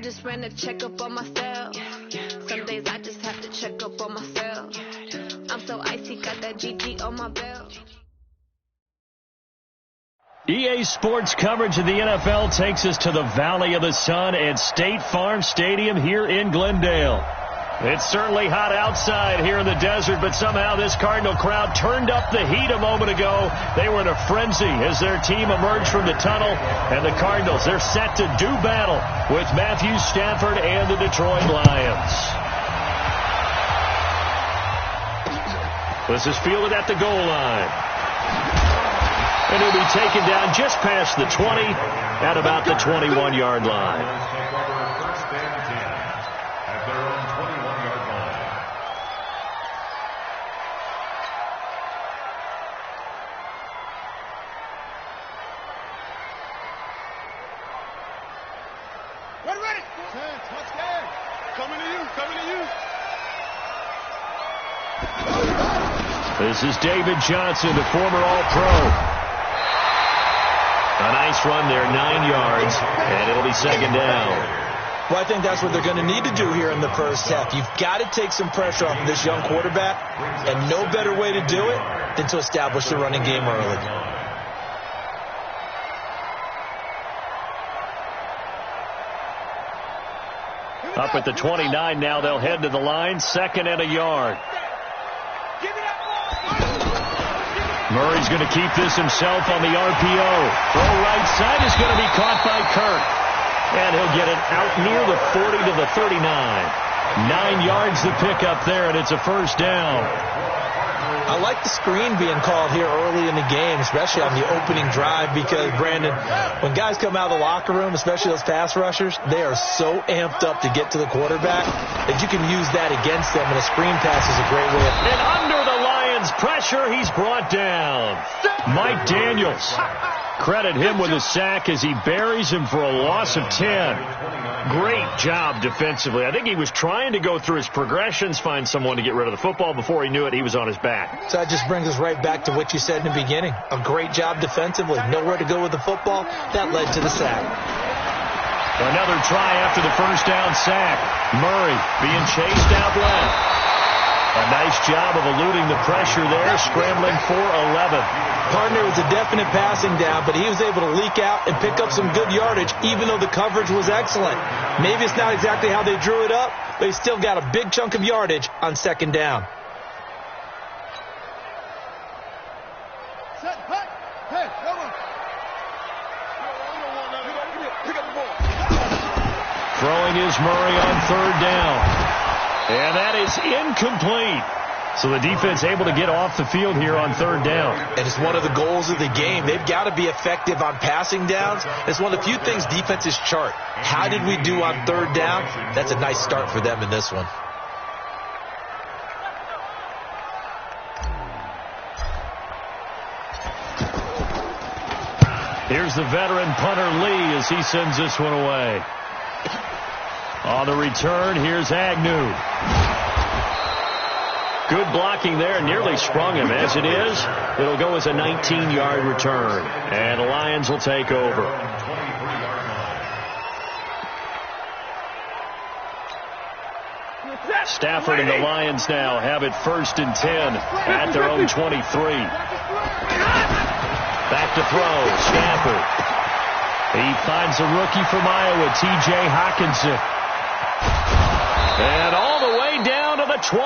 just ran a checkup on myself. Some days I just have to check up on myself. I'm so icy, got that GG on my belt. EA Sports coverage of the NFL takes us to the Valley of the Sun at State Farm Stadium here in Glendale. It's certainly hot outside here in the desert, but somehow this Cardinal crowd turned up the heat a moment ago. They were in a frenzy as their team emerged from the tunnel, and the Cardinals, they're set to do battle with Matthew Stafford and the Detroit Lions. This is fielded at the goal line. And he'll be taken down just past the 20 at about the 21-yard line. This is David Johnson, the former All-Pro. A nice run there, 9 yards, and it'll be second down. Well, I think that's what they're going to need to do here in the first half. You've got to take some pressure off of this young quarterback, and no better way to do it than to establish the running game early. Up at the 29 now, they'll head to the line, 2nd and a yard. Murray's going to keep this himself on the RPO. Throw right side is going to be caught by Kirk. And he'll get it out near the 40 to the 39. 9 yards to pick up there, and it's a first down. I like the screen being called here early in the game, especially on the opening drive, because, Brandon, when guys come out of the locker room, especially those pass rushers, they are so amped up to get to the quarterback that you can use that against them, and a screen pass is a great way of... And under the Lions' pressure, he's brought down. Mike Daniels. Credit him with a sack as he buries him for a loss of 10. Great job defensively. I think he was trying to go through his progressions, find someone to get rid of the football. Before he knew it, he was on his back. So that just brings us right back to what you said in the beginning. A great job defensively. Nowhere to go with the football. That led to the sack. Another try after the first down sack. Murray being chased out left. A nice job of eluding the pressure there, scrambling for 11. Partner was a definite passing down, but he was able to leak out and pick up some good yardage, even though the coverage was excellent. Maybe it's not exactly how they drew it up, but he still got a big chunk of yardage on 2nd down. Throwing is Murray on 3rd down. And that is incomplete. So the defense able to get off the field here on 3rd down. And it's one of the goals of the game. They've got to be effective on passing downs. It's one of the few things defenses chart. How did we do on 3rd down? That's a nice start for them in this one. Here's the veteran punter Lee as he sends this one away. On the return, here's Agnew. Good blocking there, nearly sprung him. As it is, it'll go as a 19-yard return. And the Lions will take over. Stafford and the Lions now have it 1st and 10 at their own 23. Back to throw, Stafford. He finds a rookie from Iowa, T.J. Hockenson. And all the way down to the 29.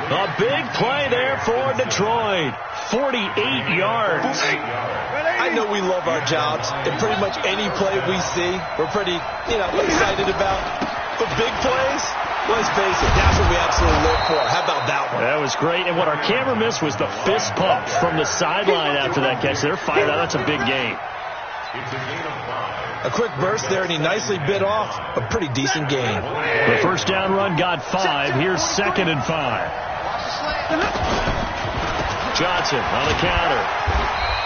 A big play there for Detroit. 48 yards. I know we love our jobs, and pretty much any play we see, we're pretty, excited about. But big plays, let's face it, that's what we absolutely live for. How about that one? That was great. And what our camera missed was the fist pump from the sideline after that catch. They're fired out. That's a big game. A quick burst there, and he nicely bit off a pretty decent gain. The first down run got 5. Here's 2nd and 5. Johnson on the counter.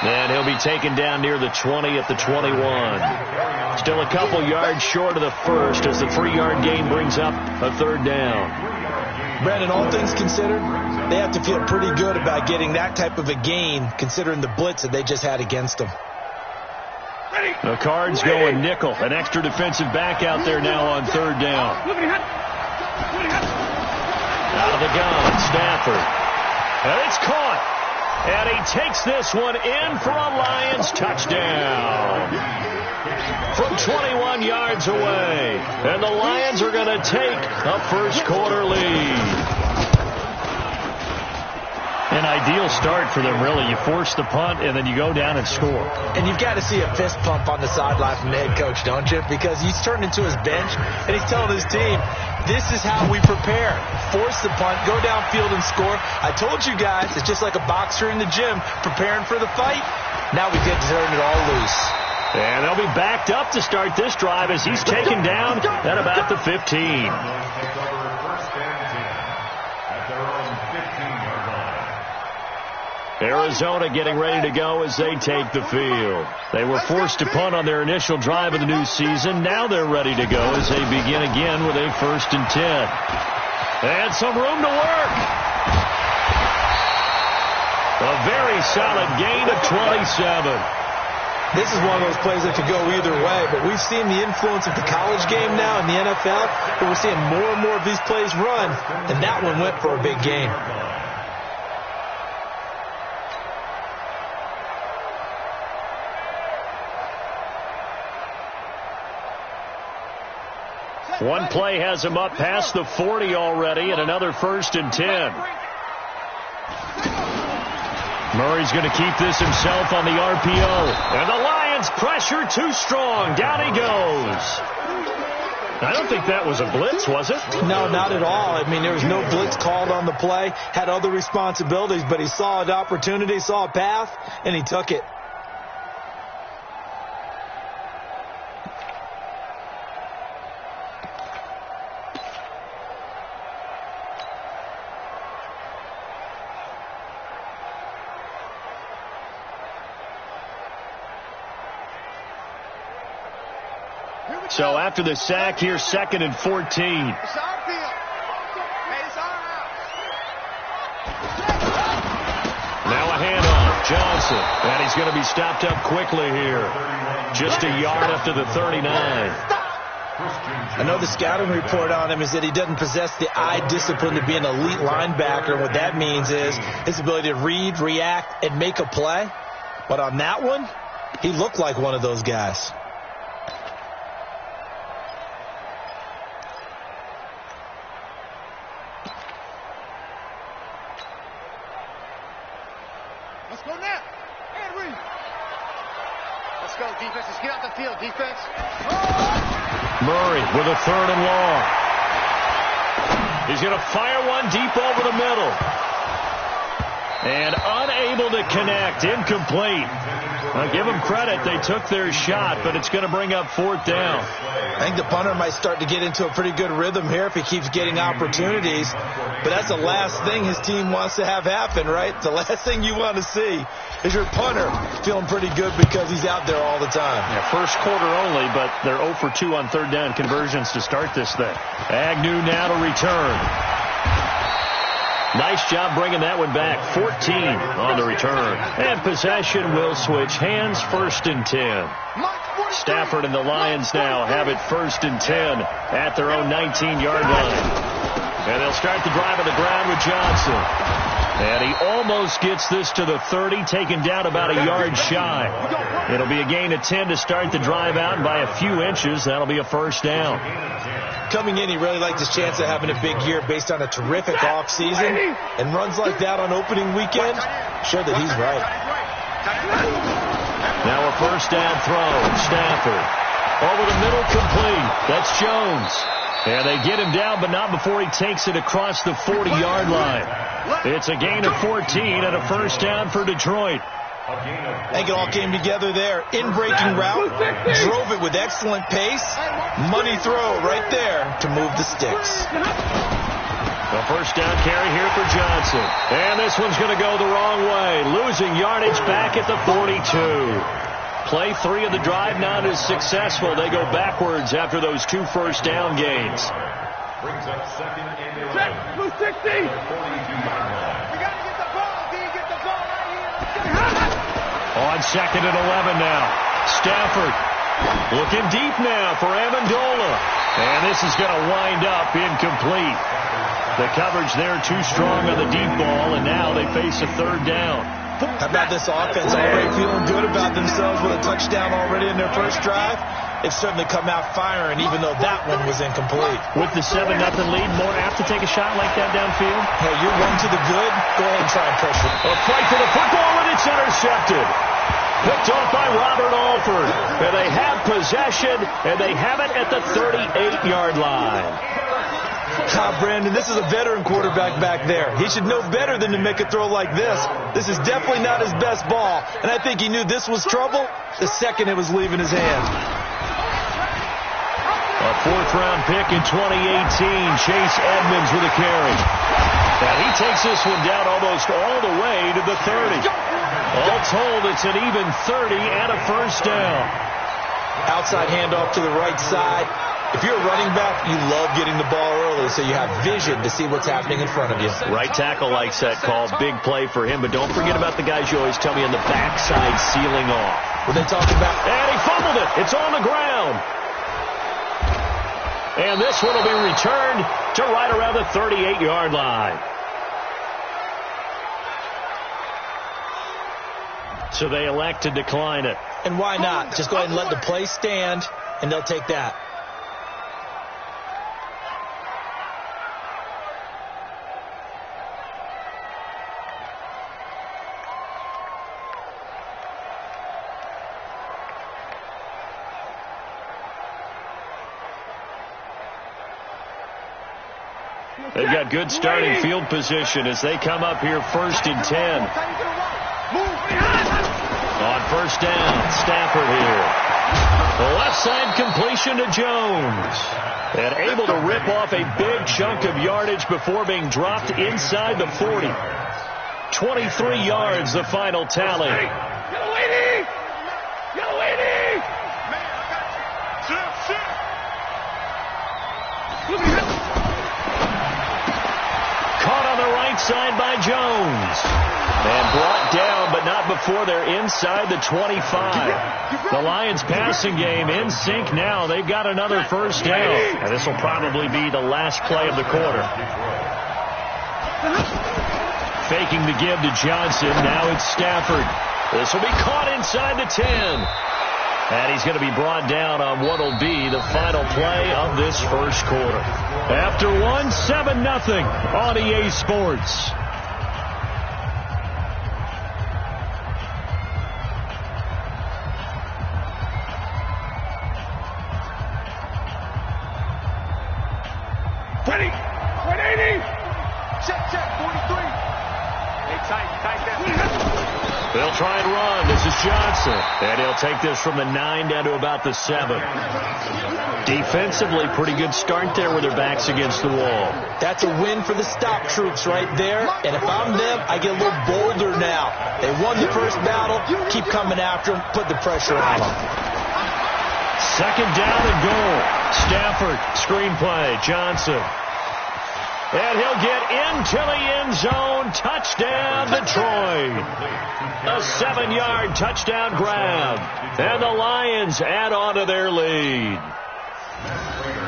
And he'll be taken down near the 20 at the 21. Still a couple yards short of the first as the 3-yard gain brings up a 3rd down. Brandon, all things considered, they have to feel pretty good about getting that type of a gain considering the blitz that they just had against them. The Cards going nickel. An extra defensive back out there now on third down. Out of the gun, Stafford. And it's caught. And he takes this one in for a Lions touchdown. From 21 yards away. And the Lions are going to take a first quarter lead. An ideal start for them, really. You force the punt, and then you go down and score. And you've got to see a fist pump on the sideline from the head coach, don't you? Because he's turned into his bench, and he's telling his team, this is how we prepare. Force the punt, go downfield and score. I told you guys, it's just like a boxer in the gym preparing for the fight. Now we get to turn it all loose. And they'll be backed up to start this drive as he's taken down at about the 15. Arizona getting ready to go as they take the field. They were forced to punt on their initial drive of the new season. Now they're ready to go as they begin again with a 1st and 10. And some room to work. A very solid gain of 27. This is one of those plays that could go either way, but we've seen the influence of the college game now in the NFL, but we're seeing more and more of these plays run, and that one went for a big gain. One play has him up past the 40 already, and another 1st and 10. Murray's going to keep this himself on the RPO. And the Lions pressure too strong. Down he goes. I don't think that was a blitz, was it? No, not at all. I mean, there was no blitz called on the play. Had other responsibilities, but he saw an opportunity, saw a path, and he took it. So after the sack here, 2nd and 14. It's our field. Hey, it's our house. Now a handoff. Johnson. And he's going to be stopped up quickly here. Just a yard after the 39. I know the scouting report on him is that he doesn't possess the eye discipline to be an elite linebacker. What that means is his ability to read, react, and make a play. But on that one, he looked like one of those guys. Let's go now. Henry. Let's go, defense. Let's get out the field, defense. Murray with a 3rd and long. He's going to fire one deep over the middle. And unable to connect. Incomplete. I'll give them credit. They took their shot, but it's going to bring up 4th down. I think the punter might start to get into a pretty good rhythm here if he keeps getting opportunities. But that's the last thing his team wants to have happen, right? The last thing you want to see is your punter feeling pretty good because he's out there all the time. Yeah, first quarter only, but they're 0 for 2 on 3rd down conversions to start this thing. Agnew now to return. Nice job bringing that one back. 14 on the return. And possession will switch hands. 1st and 10. Stafford and the Lions now have it 1st and 10 at their own 19-yard line. And they'll start the drive on the ground with Johnson. And he almost gets this to the 30, taken down about a yard shy. It'll be a gain of 10 to start the drive out, and by a few inches, that'll be a 1st down. Coming in, he really liked his chance of having a big year based on a terrific offseason. And runs like that on opening weekend show that he's right. Now a 1st down throw. Stafford. Over the middle, complete. That's Jones. And they get him down, but not before he takes it across the 40-yard line. It's a gain of 14 and a 1st down for Detroit. I think it all came together there. In-breaking route, drove it with excellent pace. Money throw right there to move the sticks. The 1st down carry here for Johnson. And this one's going to go the wrong way. Losing yardage back at the 42. Play 3 of the drive not as successful. They go backwards after those 2 1st down gains. Brings up 2nd and 11. 260. On 2nd and 11 now. Stafford looking deep now for Amendola. And this is going to wind up incomplete. The coverage there too strong on the deep ball, and now they face a third down. How about this offense already feeling good about themselves with a touchdown already in their first drive? It's certainly come out firing, even though that one was incomplete. With the 7-0 lead, more apt to take a shot like that downfield? Hey, you're one to the good. Go ahead and try and pressure. A fight for the football, and it's intercepted. Picked off by Robert Alford. And they have possession, and they have it at the 38-yard line. Brandon, this is a veteran quarterback back there. He should know better than to make a throw like this. This is definitely not his best ball, and I think he knew this was trouble the second it was leaving his hand. A fourth-round pick in 2018, Chase Edmonds with a carry. And he takes this one down almost all the way to the 30. All told, it's an even 30 and a first down. Outside handoff to the right side. If you're a running back, you love getting the ball early so you have vision to see what's happening in front of you. Right tackle likes that call. Big play for him, but don't forget about the guys you always tell me on the backside sealing off. What they talking about? And he fumbled it. It's on the ground. And this one will be returned to right around the 38-yard line. So they elect to decline it. And why not? Just go ahead and let the play stand, and they'll take that. They've got good starting field position as they come up here 1st and 10. On first down, Stafford here. The left side completion to Jones. And able to rip off a big chunk of yardage before being dropped inside the 40. 23 yards, the final tally. Caught on the right side by Jones. And brought down, but not before they're inside the 25. The Lions passing game in sync now. They've got another first down. And this will probably be the last play of the quarter. Faking the give to Johnson. Now it's Stafford. This will be caught inside the 10. And he's going to be brought down on what will be the final play of this first quarter. After one, 7-0 on EA Sports. Ready? 180. Check, 43. Hey, tight that. They'll try and run. This is Johnson. And he'll take this from the 9 down to about the 7. Defensively, pretty good start there with their backs against the wall. That's a win for the stop troops right there. And if I'm them, I get a little bolder now. They won the first battle. Keep coming after them. Put the pressure on them. Second down and goal. Stafford, screenplay, Johnson. And he'll get into the end zone. Touchdown, Detroit. A 7-yard touchdown grab. And the Lions add on to their lead.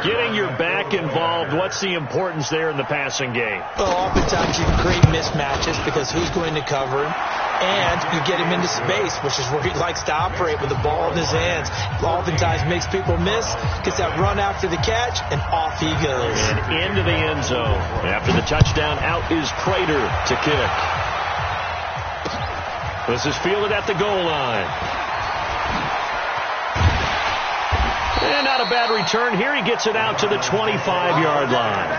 Getting your back involved, what's the importance there in the passing game? Well, oftentimes you can create mismatches because who's going to cover him? And you get him into space, which is where he likes to operate with the ball in his hands. Oftentimes makes people miss, gets that run after the catch, and off he goes. And into the end zone. After the touchdown, out is Prater to kick. This is fielded at the goal line. And not a bad return. Here he gets it out to the 25-yard line.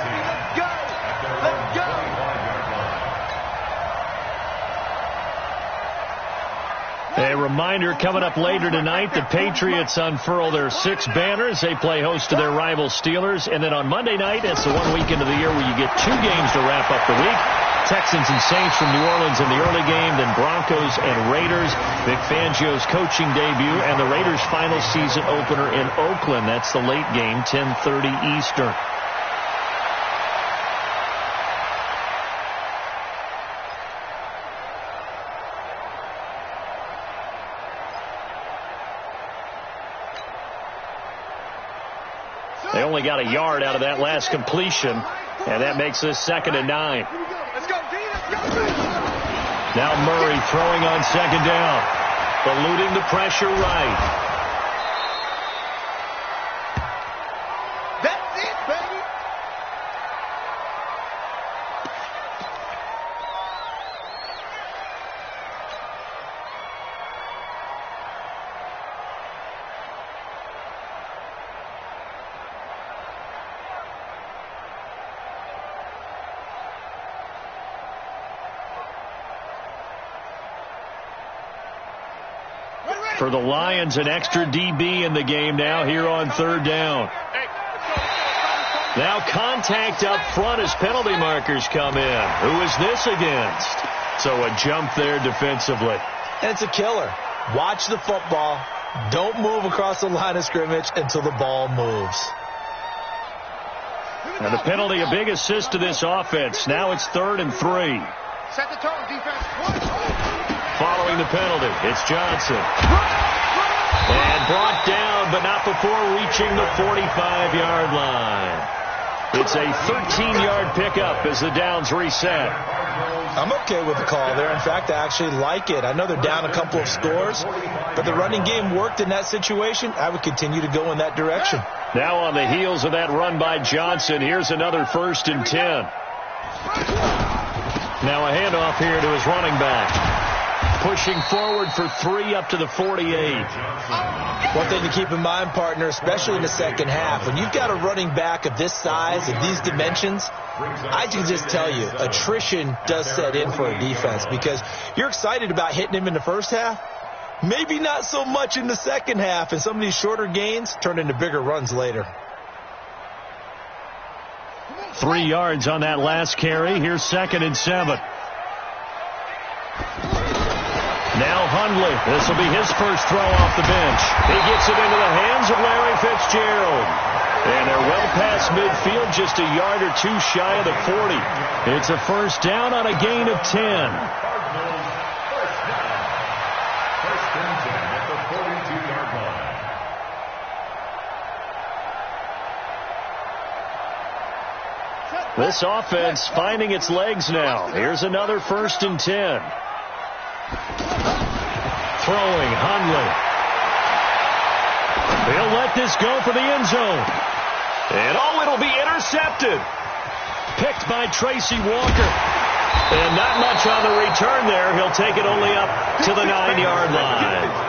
Let's go. A reminder, coming up later tonight, the Patriots unfurl their 6 banners. They play host to their rival Steelers. And then on Monday night, it's the one weekend of the year where you get 2 games to wrap up the week. Texans and Saints from New Orleans in the early game, then Broncos and Raiders. Vic Fangio's coaching debut, and the Raiders' final season opener in Oakland. That's the late game, 10:30 Eastern. They only got a yard out of that last completion, and that makes this 2nd and 9. Let's go, D. Let's go. Now Murray throwing on 2nd down, eluding the pressure right. That's it, baby. For the Lions, an extra DB in the game now here on 3rd down. Now contact up front as penalty markers come in. Who is this against? So a jump there defensively. And it's a killer. Watch the football. Don't move across the line of scrimmage until the ball moves. And the penalty, a big assist to this offense. Now it's 3rd and 3. Set the tone, defense. Following the penalty, it's Johnson. And brought down, but not before reaching the 45-yard line. It's a 13-yard pickup as the downs reset. I'm okay with the call there. In fact, I actually like it. I know they're down a couple of scores, but the running game worked in that situation. I would continue to go in that direction. Now on the heels of that run by Johnson, here's another 1st and 10. Now a handoff here to his running back. Pushing forward for 3 up to the 48. One thing to keep in mind, partner, especially in the second half, when you've got a running back of this size and these dimensions, I can just tell you, attrition does set in for a defense because you're excited about hitting him in the first half. Maybe not so much in the second half, and some of these shorter gains turn into bigger runs later. 3 yards on that last carry. Here's 2nd and 7. Now Hundley. This will be his first throw off the bench. He gets it into the hands of Larry Fitzgerald. And they're well past midfield, just a yard or 2 shy of the 40. It's a 1st down on a gain of 10. This offense finding its legs now. Here's another 1st and 10. Throwing, Hundley. He'll let this go for the end zone. And it'll be intercepted. Picked by Tracy Walker. And not much on the return there. He'll take it only up to the 9-yard line.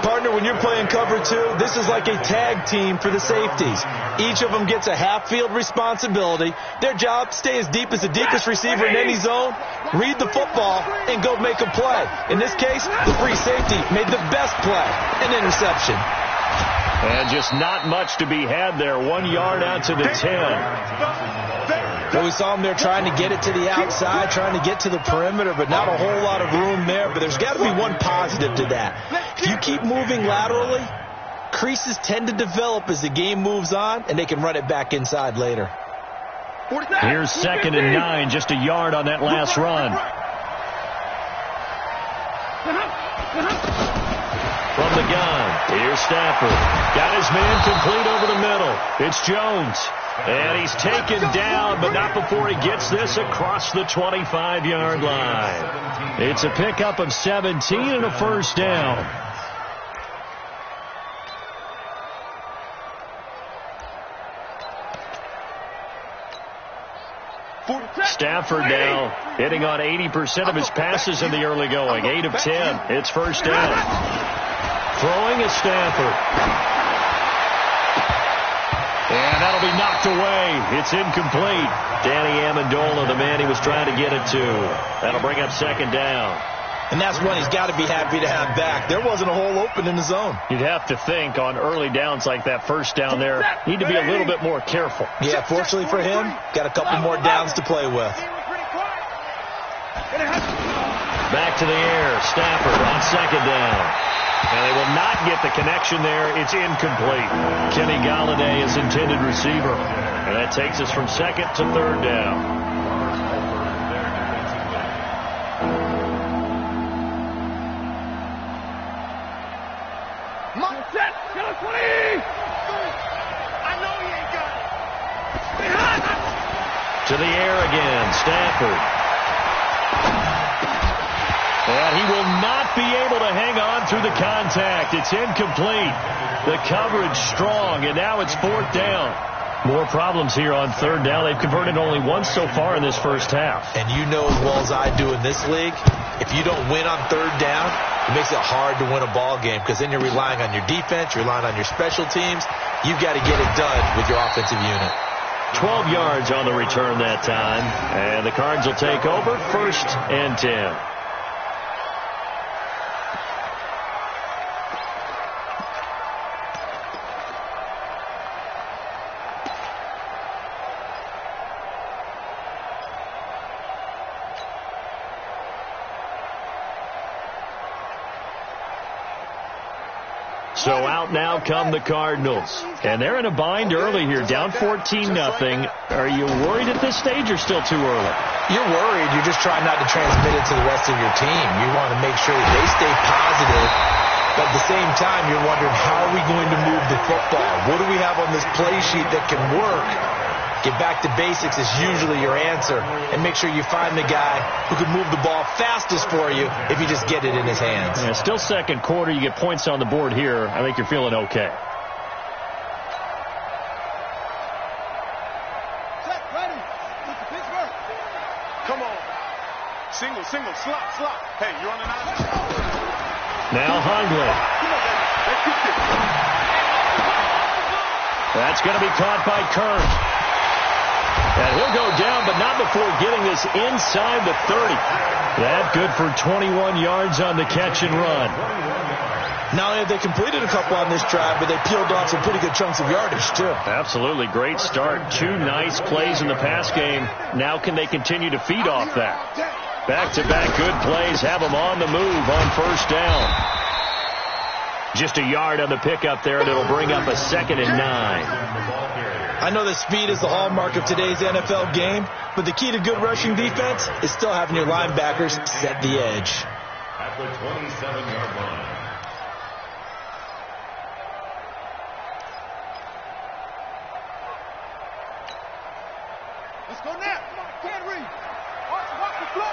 Partner, when you're playing cover 2, this is like a tag team for the safeties. Each of them gets a half-field responsibility. Their job, stay as deep as the deepest receiver in any zone, read the football, and go make a play. In this case, the free safety made the best play, an interception. And just not much to be had there. 1 yard out to the 10. Well, we saw him there trying to get it to the outside, trying to get to the perimeter, but not a whole lot of room there. But there's got to be one positive to that. If you keep moving laterally, creases tend to develop as the game moves on, and they can run it back inside later. Here's 2nd and 9, just a yard on that last run. From the gun, here's Stafford. Got his man complete over the middle. It's Jones. And he's taken down, but not before he gets this across the 25-yard line. It's a pickup of 17 and a 1st down. Stafford now hitting on 80% of his passes in the early going. 8 of 10. It's 1st down. Throwing is Stafford. And that'll be knocked away. It's incomplete. Danny Amendola, the man he was trying to get it to. That'll bring up 2nd down. And that's one he's got to be happy to have back. There wasn't a hole open in the zone. You'd have to think on early downs like that 1st down there, need to be a little bit more careful. Yeah, fortunately for him, got a couple more downs to play with. Back to the air. Stafford on 2nd down. And they will not get the connection there. It's incomplete. Kenny Golladay is intended receiver. And that takes us from 2nd to 3rd down. I know Stafford. And he will not be able to hang on through the contact. It's incomplete. The coverage strong, and now it's 4th down. More problems here on 3rd down. They've converted only once so far in this first half. And you know as well as I do in this league, if you don't win on 3rd down, it makes it hard to win a ball game because then you're relying on your defense, you're relying on your special teams. You've got to get it done with your offensive unit. 12 yards on the return that time. And the Cards will take over 1st and 10. So out now come the Cardinals. And they're in a bind early here, down 14-0. Are you worried at this stage or still too early? You're worried. You're just trying not to transmit it to the rest of your team. You want to make sure that they stay positive. But at the same time, you're wondering, how are we going to move the football? What do we have on this play sheet that can work? Get back to basics is usually your answer. And make sure you find the guy who can move the ball fastest for you if you just get it in his hands. Yeah, still second quarter. You get points on the board here. I think you're feeling okay. Check, ready. Look at Pittsburgh. Come on. Single, slot. Hey, you're on the 9. Now Hundley. Come on, baby. Let's keep this. That's going to be caught by Kern. And he'll go down, but not before getting this inside the 30. That good for 21 yards on the catch and run. Not only have they completed a couple on this drive, but they peeled off some pretty good chunks of yardage, too. Absolutely. Great start. 2 nice plays in the pass game. Now can they continue to feed off that? Back-to-back good plays have them on the move on 1st down. Just a yard on the pickup there, and it'll bring up a 2nd and 9. I know that speed is the hallmark of today's NFL game, but the key to good rushing defense is still having your linebackers set the edge. At the 27-yard line. Let's go now. Come on, can't read. Watch the floor.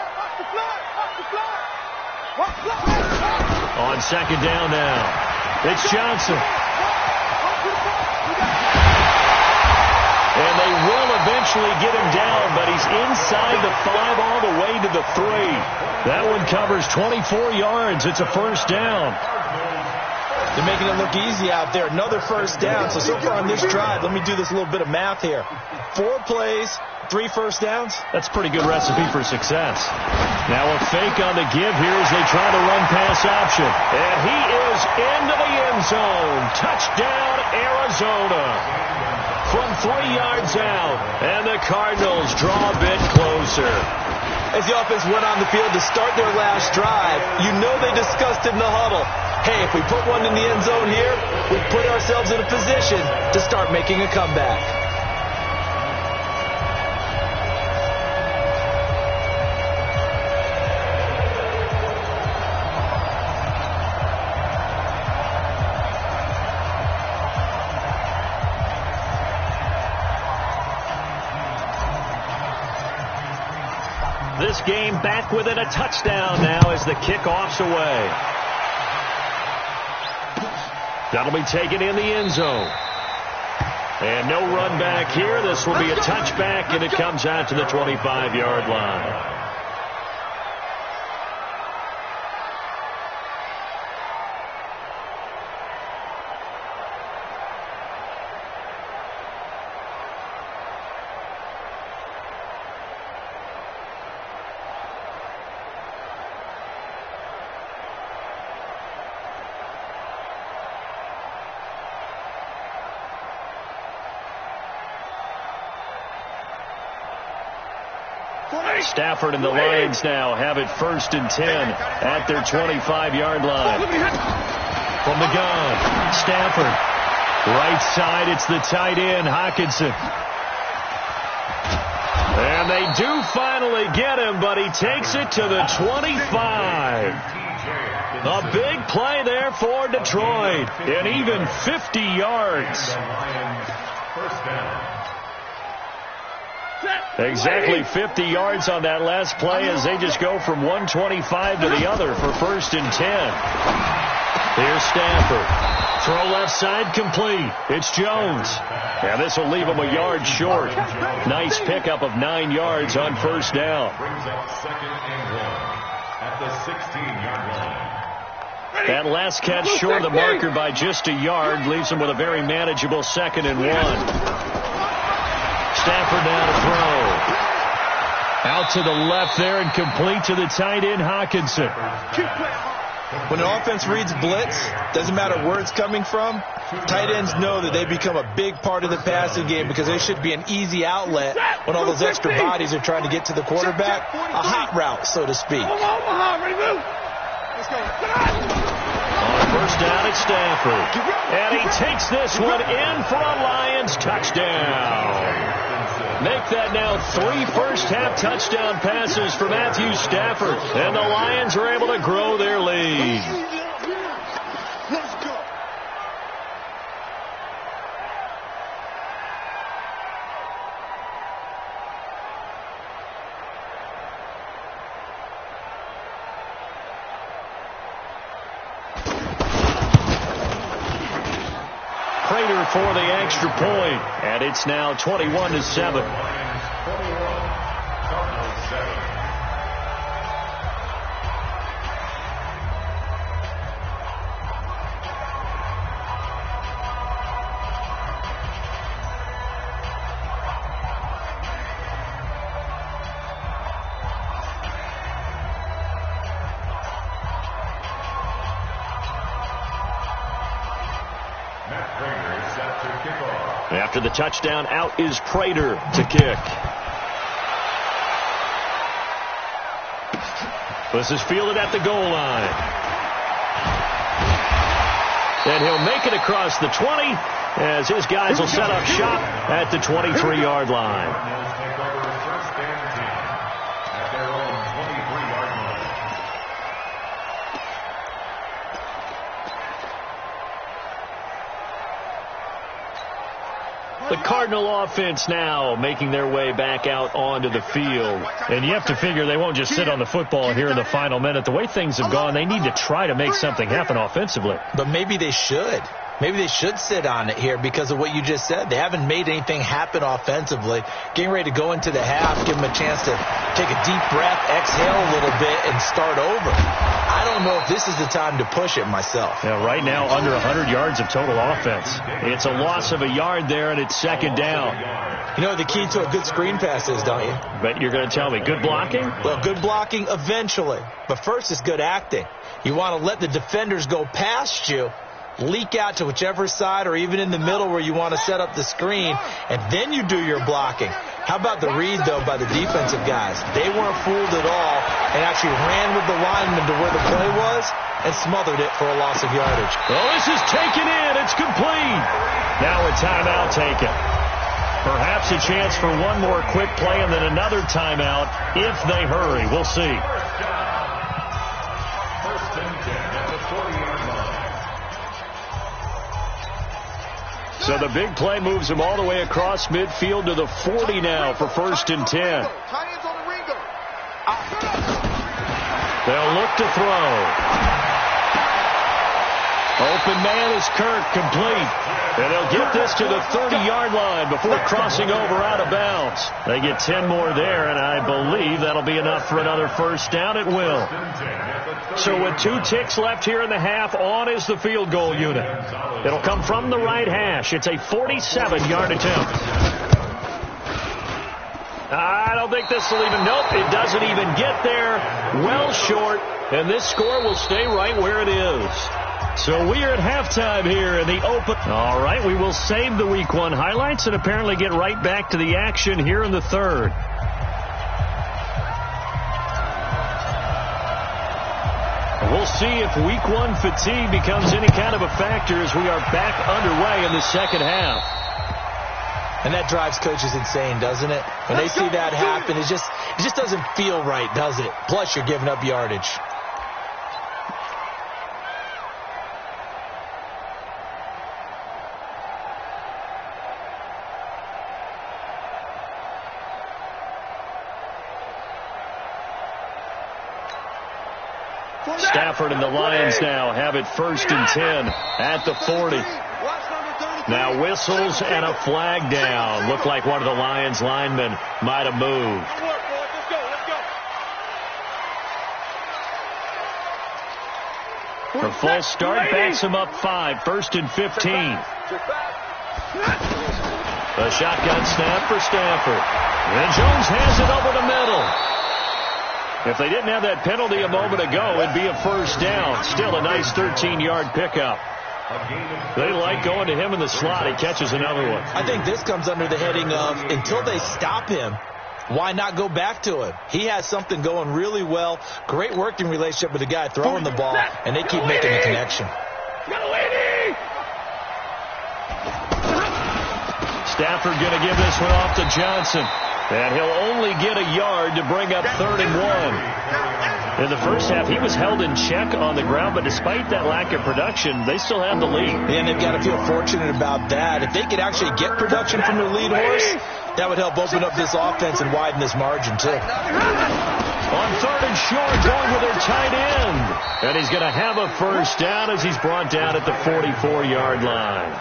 On 2nd down now, it's Johnson. And they will eventually get him down, but he's inside the 5 all the way to the 3. That one covers 24 yards. It's a 1st down. They're making it look easy out there. Another 1st down. So far on this drive, let me do this little bit of math here. 4 plays, 3 1st downs. That's a pretty good recipe for success. Now a fake on the give here as they try to run pass option. And he is into the end zone. Touchdown, Arizona. From 3 yards out, and the Cardinals draw a bit closer. As the offense went on the field to start their last drive, you know they discussed in the huddle, hey, if we put one in the end zone here, we put ourselves in a position to start making a comeback. This game back within a touchdown now as the kickoff's away. That'll be taken in the end zone. And no run back here. This will be a touchback, and it comes out to the 25-yard line. Stafford and the Lions now have it 1st and 10 at their 25-yard line. From the gun, Stafford. Right side, it's the tight end, Hockenson. And they do finally get him, but he takes it to the 25. A big play there for Detroit, and even 50 yards. First down. Exactly 50 yards on that last play as they just go from 125 to the other for 1st and 10. Here's Stafford. Throw left side complete. It's Jones. And this will leave him a yard short. Nice pickup of 9 yards on 1st down. Brings up 2nd and 1 at the 16-yard line. That last catch short of the marker by just a yard leaves him with a very manageable 2nd and 1. Stafford now to throw. Out to the left there and complete to the tight end, Hockenson. When an offense reads blitz, doesn't matter where it's coming from, tight ends know that they become a big part of the passing game because they should be an easy outlet when all those extra bodies are trying to get to the quarterback. A hot route, so to speak. On 1st down, it's Stafford. And he takes this one in for a Lions touchdown. Make that now 3 first-half touchdown passes for Matthew Stafford. And the Lions are able to grow their lead. Let's go. Prater for the extra point. And it's now 21-7. After the touchdown, out is Prater to kick. This is fielded at the goal line. And he'll make it across the 20 as his guys will set up shop at the 23-yard line. Take over 1st and 10 at their own 23-yard line. The Cardinal offense now making their way back out onto the field. And you have to figure they won't just sit on the football here in the final minute. The way things have gone, they need to try to make something happen offensively. But maybe they should. Maybe they should sit on it here because of what you just said. They haven't made anything happen offensively. Getting ready to go into the half, give them a chance to take a deep breath, exhale a little bit, and start over. I don't know if this is the time to push it myself. Yeah, right now, under 100 yards of total offense. It's a loss of a yard there, and it's 2nd down. You know what the key to a good screen pass is, don't you? But you're going to tell me, good blocking? Well, good blocking eventually. But first is good acting. You want to let the defenders go past you, leak out to whichever side or even in the middle where you want to set up the screen, and then you do your blocking. How about the read, though, by the defensive guys? They weren't fooled at all and actually ran with the lineman to where the play was and smothered it for a loss of yardage. Well, this is taken in. It's complete. Now a timeout taken. Perhaps a chance for one more quick play and then another timeout if they hurry. We'll see. 1st and 10 at the 40-yard line. So the big play moves them all the way across midfield to the 40 now for 1st and 10. They'll look to throw. Open man is Kirk, complete. And they'll get this to the 30-yard line before crossing over out of bounds. They get 10 more there, and I believe that'll be enough for another 1st down. It will. So with 2 ticks left here in the half, on is the field goal unit. It'll come from the right hash. It's a 47-yard attempt. I don't think this will even, nope, it doesn't even get there. Well short, and this score will stay right where it is. So we are at halftime here in the open. All right, we will save the Week 1 highlights and apparently get right back to the action here in the 3rd. We'll see if Week 1 fatigue becomes any kind of a factor as we are back underway in the 2nd half. And that drives coaches insane, doesn't it? When they see that happen, it just doesn't feel right, does it? Plus, you're giving up yardage. Stafford and the Lions now have it 1st and 10 at the 40. Now whistles and a flag down. Looked like one of the Lions linemen might have moved. The false start backs him up 5, 1st and 15. A shotgun snap for Stafford. And Jones has it over the middle. If they didn't have that penalty a moment ago, it'd be a 1st down. Still a nice 13-yard pickup. They like going to him in the slot. He catches another one. I think this comes under the heading of until they stop him, why not go back to him? He has something going really well. Great working relationship with the guy throwing the ball, and they keep making the connection. Stafford going to give this one off to Johnson. And he'll only get a yard to bring up 3rd and 1. In the first half, he was held in check on the ground, but despite that lack of production, they still have the lead. And they've got to feel fortunate about that. If they could actually get production from their lead horse, that would help open up this offense and widen this margin, too. On 3rd and short, going with their tight end. And he's going to have a 1st down as he's brought down at the 44-yard line.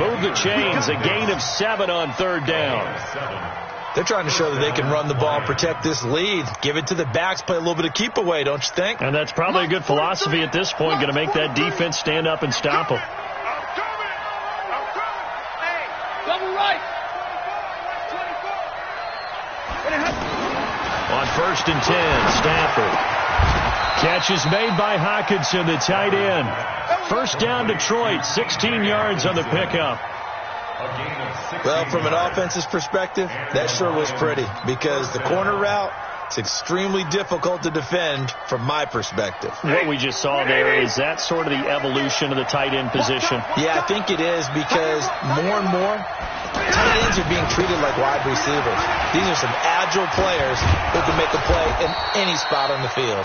Move the chains, a gain of 7 on 3rd down. They're trying to show that they can run the ball and protect this lead. Give it to the backs, play a little bit of keep away, don't you think? And that's probably a good philosophy at this point, going to make that defense stand up and stop them. Double right. On 1st and 10, Stafford. Catch is made by Hockenson, the tight end. 1st down Detroit, 16 yards on the pickup. Well, from an offense's perspective, that sure was pretty because the corner route, it's extremely difficult to defend from my perspective. What we just saw there, is that sort of the evolution of the tight end position? Yeah, I think it is because more and more, tight ends are being treated like wide receivers. These are some agile players who can make a play in any spot on the field.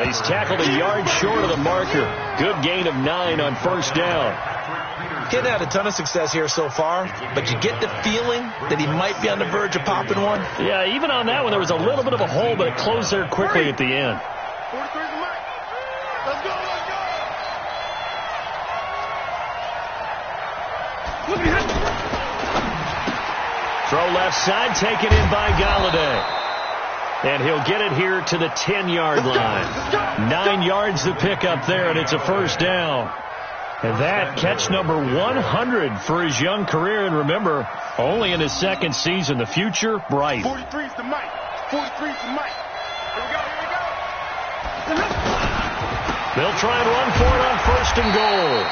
He's tackled a yard short of the marker. Good gain of 9 on 1st down. He hasn't had a ton of success here so far, but you get the feeling that he might be on the verge of popping one. Yeah, even on that one, there was a little bit of a hole, but it closed there quickly at the end. Throw left side, taken in by Galladay. And he'll get it here to the 10-yard line. 9 yards to pick up there, and it's a 1st down. And that catch number 100 for his young career. And remember, only in his 2nd season. The future, bright. 43's to Mike. 43's to Mike. Here we go, here we go. They'll try and run for it on 1st and goal.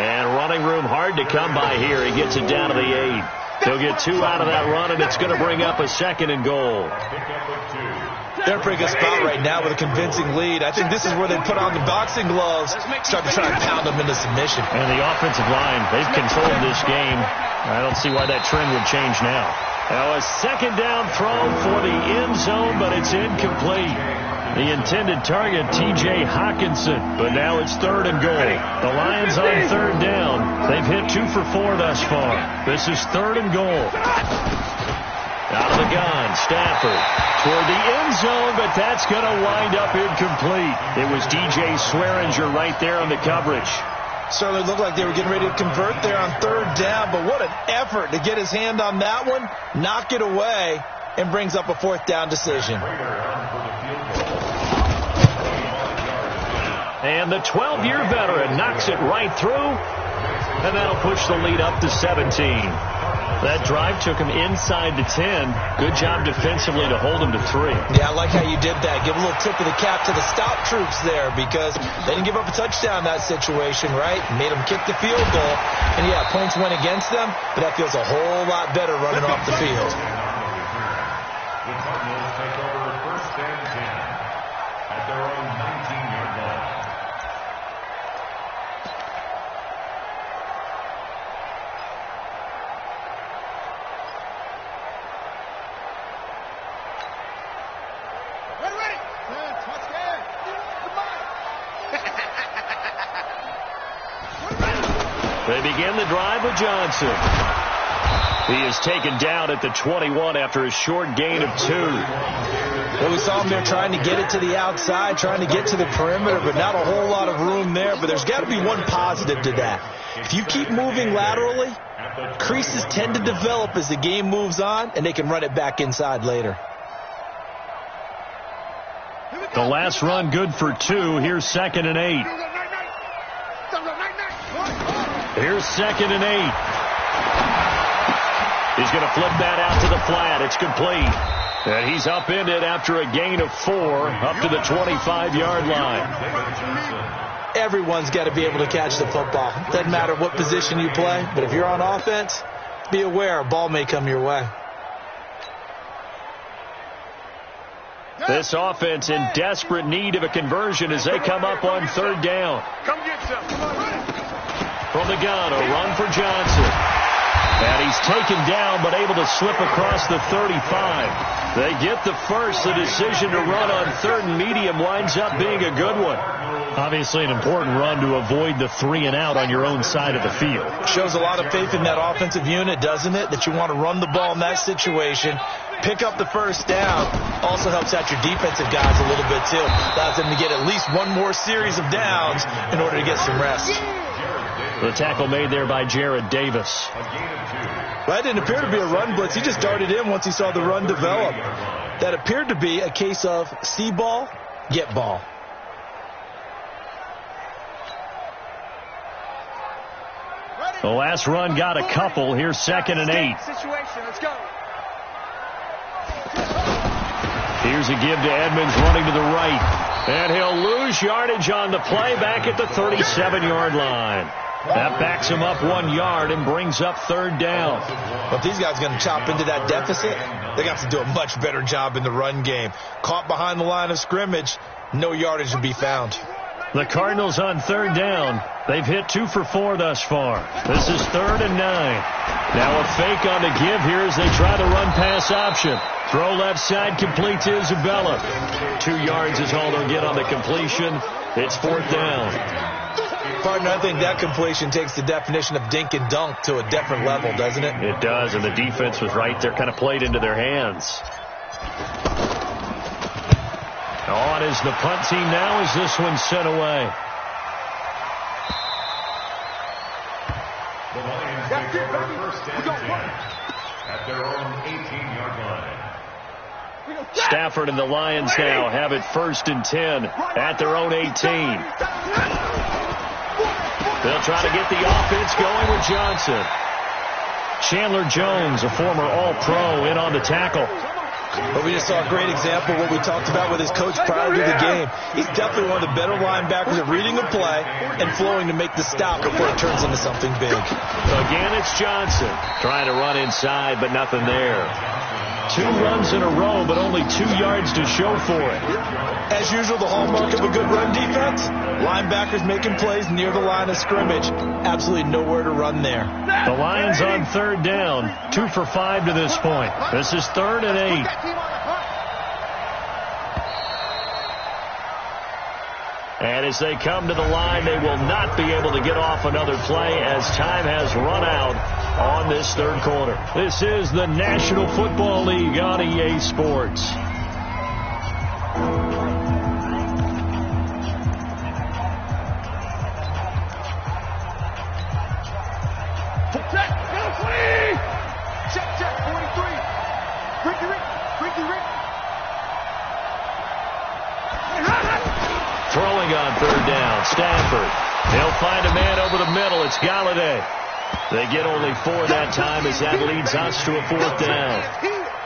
And running room hard to come by here. He gets it down to the 8. They'll get 2 out of that run, and it's going to bring up a 2nd and goal. They're in a pretty good spot right now with a convincing lead. I think this is where they put on the boxing gloves, start to try and pound them into submission. And the offensive line, they've controlled this game. I don't see why that trend would change now. Now a 2nd down throw for the end zone, but it's incomplete. The intended target, T.J. Hockenson, but now it's 3rd and goal. The Lions on 3rd down. They've hit 2 for 4 thus far. This is 3rd and goal. Out of the gun, Stafford toward the end zone, but that's going to wind up incomplete. It was DJ Swearinger right there on the coverage. Certainly looked like they were getting ready to convert there on 3rd down, but what an effort to get his hand on that one, knock it away, and brings up a 4th down decision. And the 12-year veteran knocks it right through, and that'll push the lead up to 17. That drive took him inside the 10. Good job defensively to hold him to 3. Yeah, I like how you did that. Give a little tip of the cap to the stop troops there because they didn't give up a touchdown in that situation, right? Made them kick the field goal. And, yeah, points went against them, but that feels a whole lot better running off the field. The Cardinals take over 1st and 10 at their own 19-yard line. They begin the drive with Johnson. He is taken down at the 21 after a short gain of 2. Well, we saw him there trying to get it to the outside, trying to get to the perimeter, but not a whole lot of room there. But there's got to be one positive to that. If you keep moving laterally, creases tend to develop as the game moves on, and they can run it back inside later. The last run good for 2. Here's 2nd and 8. Here's 2nd and 8. He's going to flip that out to the flat. It's complete. And he's upended after a gain of 4 up to the 25-yard line. Everyone's got to be able to catch the football. Doesn't matter what position you play, but if you're on offense, be aware a ball may come your way. This offense in desperate need of a conversion as they come up on 3rd down. Come get some. From the gun, a run for Johnson. And he's taken down but able to slip across the 35. They get the first. The decision to run on 3rd and medium winds up being a good one. Obviously an important run to avoid the 3 and out on your own side of the field. Shows a lot of faith in that offensive unit, doesn't it? That you want to run the ball in that situation. Pick up the first down. Also helps out your defensive guys a little bit too. Allows them to get at least one more series of downs in order to get some rest. The tackle made there by Jared Davis. That didn't appear to be a run blitz. He just darted in once he saw the run develop. That appeared to be a case of see ball, get ball. The last run got a couple. Here's 2nd and 8. Let's go. Here's a give to Edmonds running to the right. And he'll lose yardage on the play back at the 37-yard line. That backs him up 1 yard and brings up 3rd down. But these guys are going to chop into that deficit. They got to do a much better job in the run game. Caught behind the line of scrimmage, no yardage to be found. The Cardinals on 3rd down. They've hit 2 for 4 thus far. This is 3rd and 9. Now a fake on the give here as they try to run pass option. Throw left side, complete to Isabella. 2 yards is all they'll get on the completion. It's 4th down. Partner, I think that completion takes the definition of dink and dunk to a different level, doesn't it? It does, and the defense was right there, kind of played into their hands. On is the punt team now as this one's sent away. The Lions take over 1st and 10 at their own 18-yard line. Stafford and the Lions now have it 1st and 10 at their own 18. They'll try to get the offense going with Johnson. Chandler Jones, a former All-Pro, in on the tackle. But we just saw a great example of what we talked about with his coach prior to the game. He's definitely one of the better linebackers at reading a play and flowing to make the stop before it turns into something big. Again, it's Johnson trying to run inside, but nothing there. 2 runs in a row, but only 2 yards to show for it. As usual, the hallmark of a good run defense, linebackers making plays near the line of scrimmage. Absolutely nowhere to run there. The Lions on 3rd down, 2 for 5 to this point. This is 3rd and 8. And as they come to the line, they will not be able to get off another play as time has run out on this 3rd quarter. This is the National Football League on EA Sports. Check, 43. Ricky. Throwing on 3rd down, Stafford. They'll find a man over the middle. It's Galladay. They get only 4 that time as that leads us to a 4th down.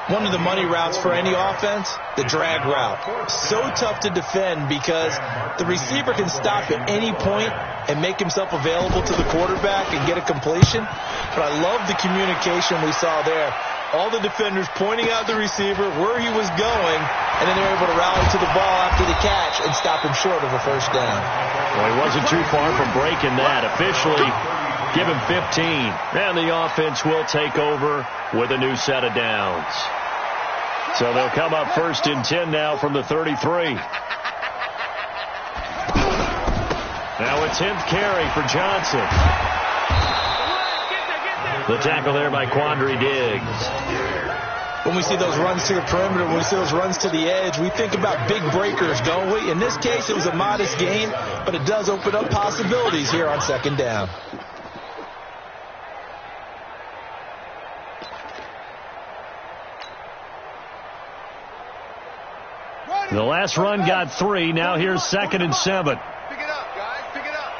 One of the money routes for any offense, the drag route. So tough to defend because the receiver can stop at any point and make himself available to the quarterback and get a completion. But I love the communication we saw there. All the defenders pointing out the receiver, where he was going, and then they're able to rally to the ball after the catch and stop him short of a 1st down. Well, he wasn't too far from breaking that. Officially, give him 15. And the offense will take over with a new set of downs. So they'll come up 1st and 10 now from the 33. Now a 10th carry for Johnson. The tackle there by Quandre Diggs. when we see those runs to the perimeter, when we see those runs to the edge, we think about big breakers, don't we? In this case, it was a modest gain, but it does open up possibilities here on second down. The last run got 3. Now here's 2nd and 7. Pick it up, guys. Pick it up.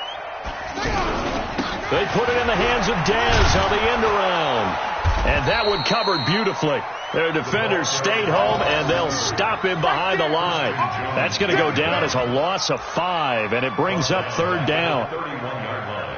They put it in the hands of Dez on the end around. And that one covered beautifully. Their defenders stayed home, and they'll stop him behind the line. That's going to go down as a loss of 5, and it brings up 3rd down. 31-yard line.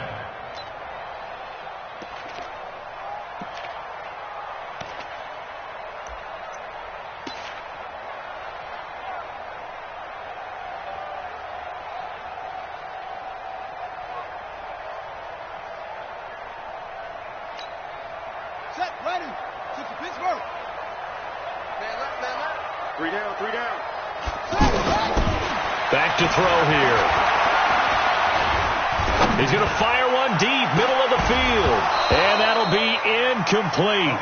Back to throw here. He's going to fire one deep, middle of the field. And that'll be incomplete.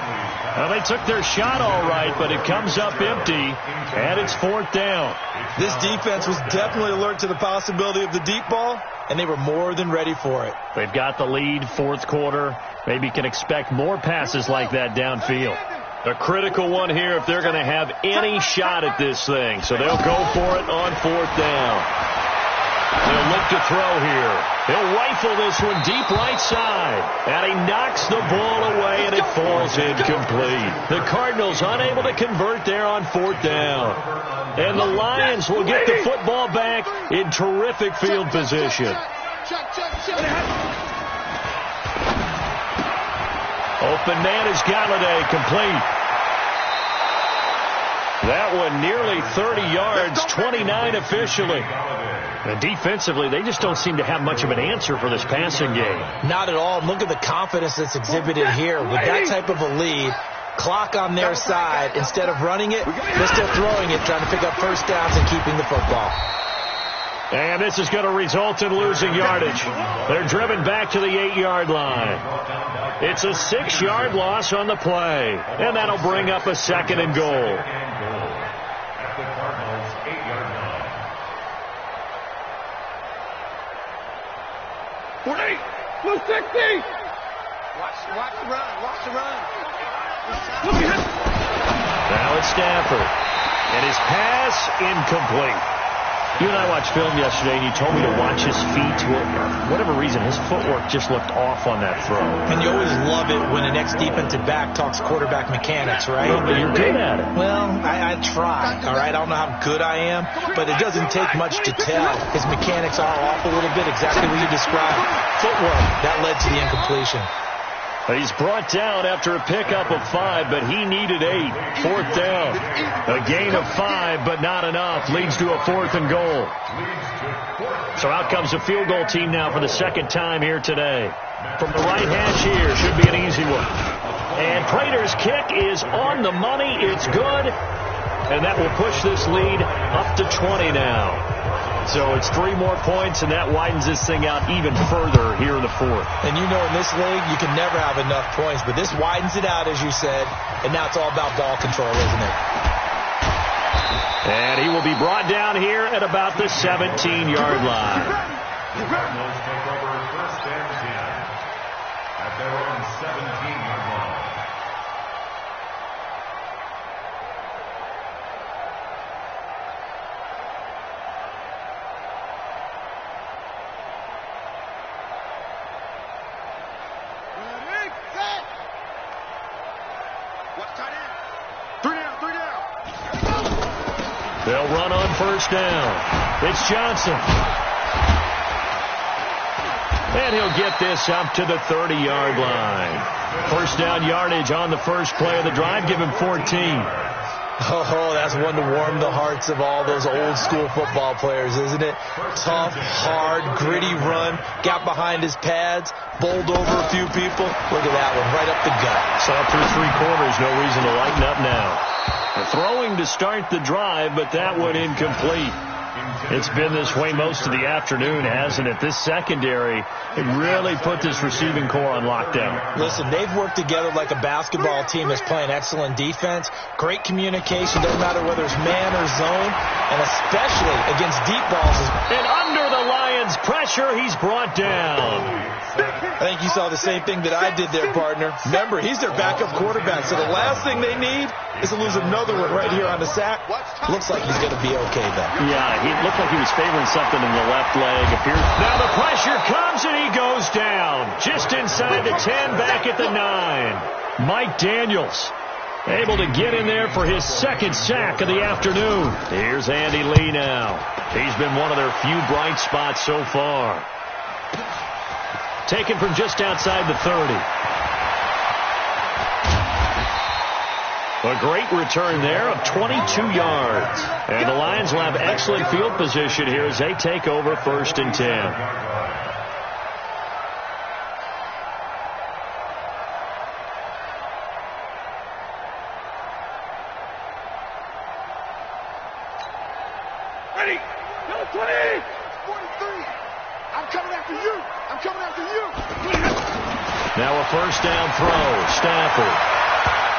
Well, they took their shot all right, but it comes up empty, and it's 4th down. This defense was definitely alert to the possibility of the deep ball, and they were more than ready for it. They've got the lead, 4th quarter. Maybe can expect more passes like that downfield. A critical one here if they're going to have any shot at this thing. So they'll go for it on 4th down. They'll look to throw here. He'll rifle this one deep right side. And he knocks the ball away, and it falls incomplete. The Cardinals unable to convert there on 4th down. And the Lions will get the football back in terrific field position. Open man is Galladay, complete. That one nearly 30 yards, 29 officially. And defensively, they just don't seem to have much of an answer for this passing game. Not at all. Look at the confidence that's exhibited here. With that type of a lead, clock on their side, instead of running it, they're still throwing it, trying to pick up first downs and keeping the football. And this is going to result in losing yardage. They're driven back to the 8-yard line. It's a 6-yard loss on the play. And that'll bring up a 2nd and goal. At the Cardinals' 8-yard line. 40, 260. Watch the run. Watch the run. Now it's Stafford. And his pass incomplete. You and I watched film yesterday, and you told me to watch his feet. For whatever reason, his footwork just looked off on that throw. And you always love it when an ex-defensive back talks quarterback mechanics, right? Well, but you're good at it. Well, I try, all right? I don't know how good I am, but it doesn't take much to tell. His mechanics are off a little bit, exactly what you described. Footwork, that led to the incompletion. He's brought down after a pickup of 5, but he needed 8. 4th down. A gain of 5, but not enough. Leads to a 4th and goal. So out comes a field goal team now for the 2nd time here today. From the right hash here, should be an easy one. And Prater's kick is on the money. It's good. And that will push this lead up to 20 now. So it's 3 more points, and that widens this thing out even further here in the 4th. And you know in this league, you can never have enough points, but this widens it out, as you said, and now it's all about ball control, isn't it? And he will be brought down here at about the 17-yard line. The Cardinals take over 1st and 10 at their own 17-yard line. They'll run on 1st down. It's Johnson. And he'll get this up to the 30-yard line. 1st down yardage on the first play of the drive. Give him 14. Oh, that's one to warm the hearts of all those old school football players, isn't it? Tough, hard, gritty run. Got behind his pads. Bowled over a few people. Look at that one, right up the gut. Saw through 3 quarters. No reason to lighten up now. Throwing to start the drive, but that one incomplete. It's been this way most of the afternoon, hasn't it? This secondary, it really put this receiving core on lockdown. Listen, they've worked together like a basketball team that's playing excellent defense, great communication, doesn't matter whether it's man or zone, and especially against deep balls. And under the Lions' pressure, he's brought down. I think you saw the same thing that I did there, partner. Remember, he's their backup quarterback, so the last thing they need is to lose another one right here on the sack. Looks like he's going to be okay, though. Yeah, he looked like he was favoring something in the left leg. Now the pressure comes, and he goes down. Just inside the 10, back at the 9. Mike Daniels able to get in there for his second sack of the afternoon. Here's Andy Lee now. He's been one of their few bright spots so far. Taken from just outside the 30. A great return there of 22 yards. And the Lions will have excellent field position here as they take over 1st and 10. Ready? Go 20! 43! I'm coming after you! I'm coming after you! Now a 1st down throw. Stafford.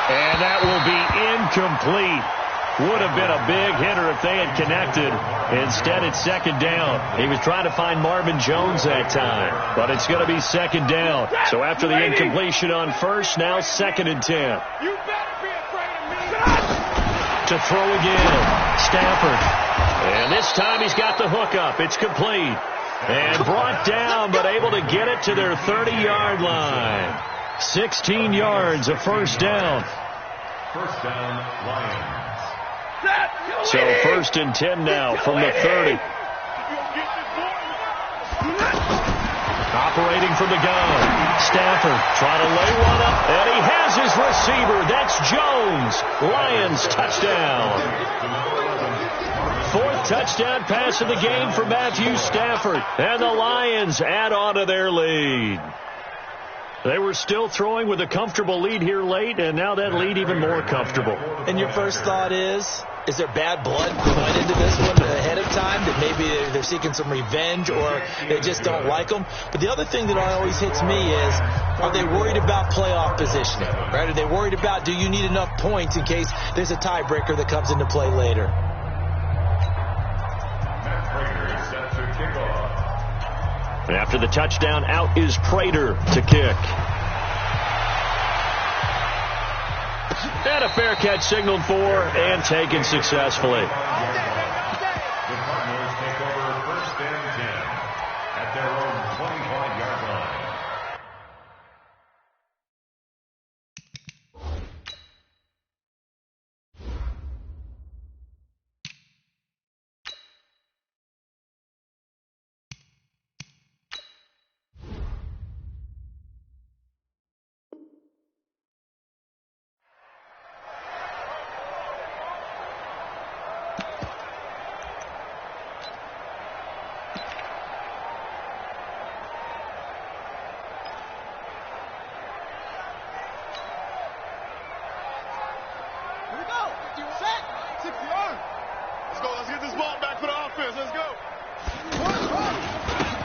And that will be incomplete. Would have been a big hitter if they had connected. Instead, it's 2nd down. He was trying to find Marvin Jones that time. But it's going to be 2nd down. So after the incompletion on 1st, now 2nd and 10. You better be afraid of me! To throw again. Stafford. And this time he's got the hook up. It's complete. And brought down, but able to get it to their 30-yard line. 16 yards, a 1st down. 1st down, Lions. So 1st and 10 now from the 30. Operating from the gun. Stafford trying to lay one up, and he has his receiver. That's Jones. Lions touchdown. 4th touchdown pass of the game for Matthew Stafford. And the Lions add on to their lead. They were still throwing with a comfortable lead here late, and now that lead even more comfortable. And your first thought is there bad blood going into this one ahead of time, that maybe they're seeking some revenge or they just don't like them? But the other thing that always hits me is, are they worried about playoff positioning? Right? Are they worried about, do you need enough points in case there's a tiebreaker that comes into play later? Matt Prater is set to kick off. After the touchdown, out is Prater to kick. And a fair catch signaled for and taken successfully. The Cardinals take over 1st and 10 at their own 25-yard line.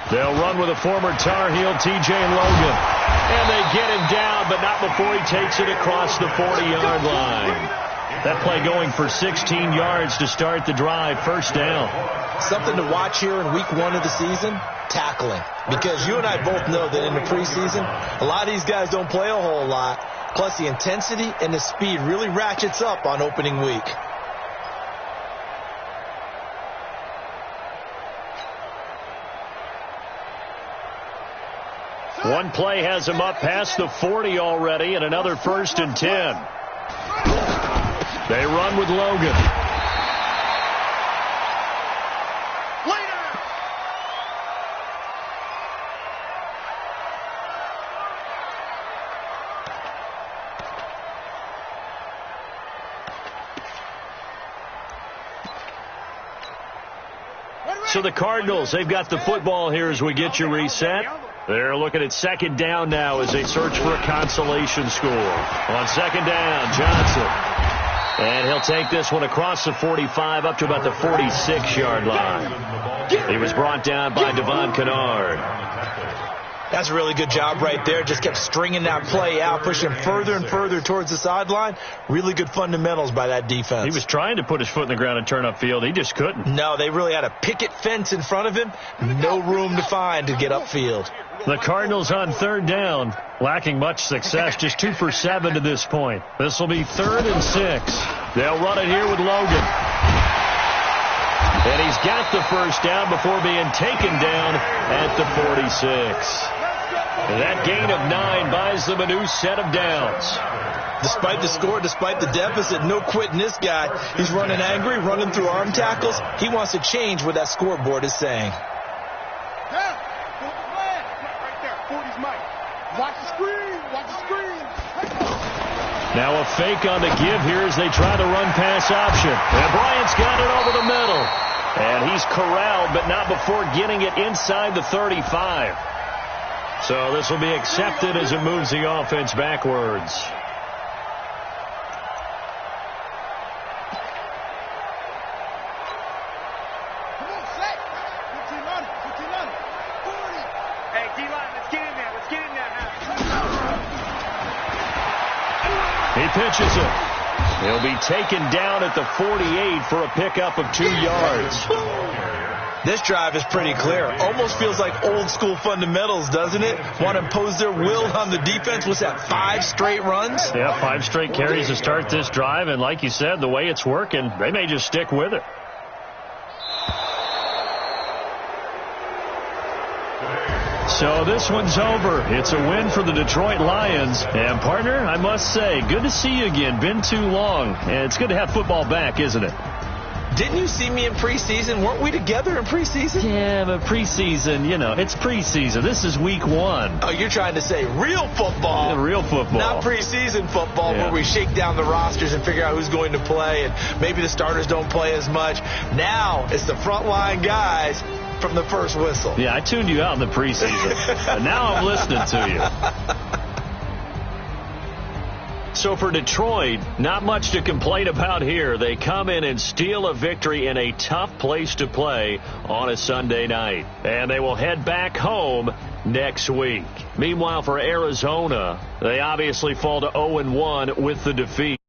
They'll run with a former Tar Heel, T.J. Logan. And they get him down, but not before he takes it across the 40-yard line. That play going for 16 yards to start the drive. 1st down. Something to watch here in week 1 of the season, tackling. Because you and I both know that in the preseason, a lot of these guys don't play a whole lot. Plus the intensity and the speed really ratchets up on opening week. One play has him up past the 40 already, and another 1st and 10. They run with Logan. So the Cardinals, they've got the football here as we get you reset. They're looking at 2nd down now as they search for a consolation score. On 2nd down, Johnson. And he'll take this one across the 45 up to about the 46-yard line. He was brought down by Devon Kennard. That's a really good job right there. Just kept stringing that play out, pushing further and further towards the sideline. Really good fundamentals by that defense. He was trying to put his foot in the ground and turn upfield. He just couldn't. No, they really had a picket fence in front of him. No room to find to get upfield. The Cardinals on third down, lacking much success, just 2 for 7 to this point. This will be 3rd and 6. They'll run it here with Logan. And he's got the first down before being taken down at the 46. That gain of 9 buys them a new set of downs. Despite the score, despite the deficit, no quitting this guy. He's running angry, running through arm tackles. He wants to change what that scoreboard is saying. Watch the screen. Watch the screen. Now a fake on the give here as they try the run-pass option. And Bryant's got it over the middle. And he's corralled, but not before getting it inside the 35. So this will be accepted as it moves the offense backwards. He pitches it. He'll be taken down at the 48 for a pickup of 2 yards. This drive is pretty clear. Almost feels like old school fundamentals, doesn't it? Want to impose their will on the defense. What's that, 5 straight runs? Yeah, 5 straight carries to start this drive. And like you said, the way it's working, they may just stick with it. So this one's over. It's a win for the Detroit Lions. And, partner, I must say, good to see you again. Been too long. And it's good to have football back, isn't it? Didn't you see me in preseason? Weren't we together in preseason? Yeah, but preseason, you know, it's preseason. This is week 1. Oh, you're trying to say real football. Yeah, real football. Not preseason football where we shake down the rosters and figure out who's going to play, and maybe the starters don't play as much. Now it's the frontline guys from the first whistle. Yeah, I tuned you out in the preseason. And now I'm listening to you. So for Detroit, not much to complain about here. They come in and steal a victory in a tough place to play on a Sunday night. And they will head back home next week. Meanwhile, for Arizona, they obviously fall to 0-1 with the defeat.